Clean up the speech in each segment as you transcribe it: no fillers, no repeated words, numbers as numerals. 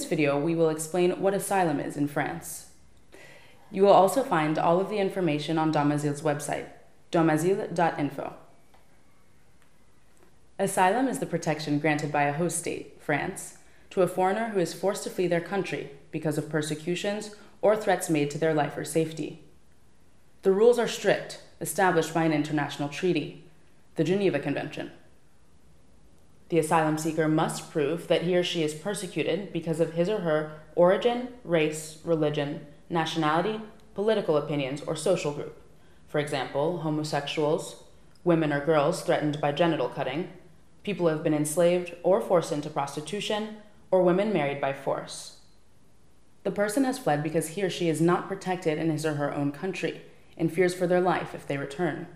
video, we will explain what asylum is in France. You will also find all of the information on Domasile's website, domasile.info. Asylum is the protection granted by a host state, France, to a foreigner who is forced to flee their country because of persecutions or threats made to their life or safety. The rules are strict, established by an international treaty, the Geneva Convention. The asylum seeker must prove that he or she is persecuted because of his or her origin, race, religion, nationality, political opinions, or social group. For example, homosexuals, women or girls threatened by genital cutting, people who have been enslaved or forced into prostitution, or women married by force. The person has fled because he or she is not protected in his or her own country and fears for their life if they return.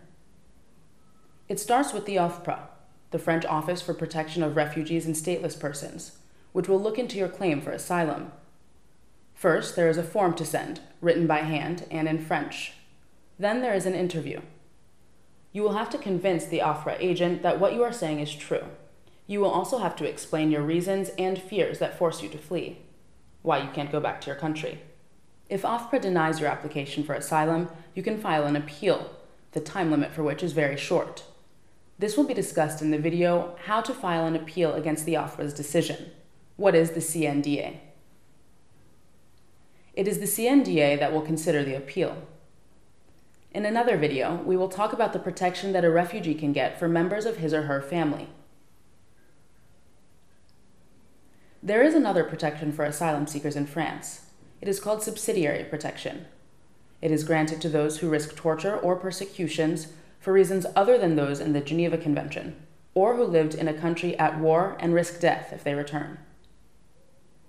It starts with the OFPRA, the French Office for Protection of Refugees and Stateless Persons, which will look into your claim for asylum. First, there is a form to send, written by hand and in French. Then there is an interview. You will have to convince the OFPRA agent that what you are saying is true. You will also have to explain your reasons and fears that force you to flee, why you can't go back to your country. If OFPRA denies your application for asylum, you can file an appeal, the time limit for which is very short. This will be discussed in the video, How to File an Appeal Against the OFPRA's Decision. What is the CNDA? It is the CNDA that will consider the appeal. In another video, we will talk about the protection that a refugee can get for members of his or her family. There is another protection for asylum seekers in France. It is called subsidiary protection. It is granted to those who risk torture or persecutions for reasons other than those in the Geneva Convention, or who lived in a country at war and risk death if they return.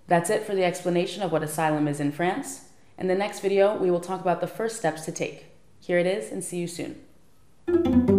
That's it for the explanation of what asylum is in France. In the next video, we will talk about the first steps to take. Here it is, and see you soon.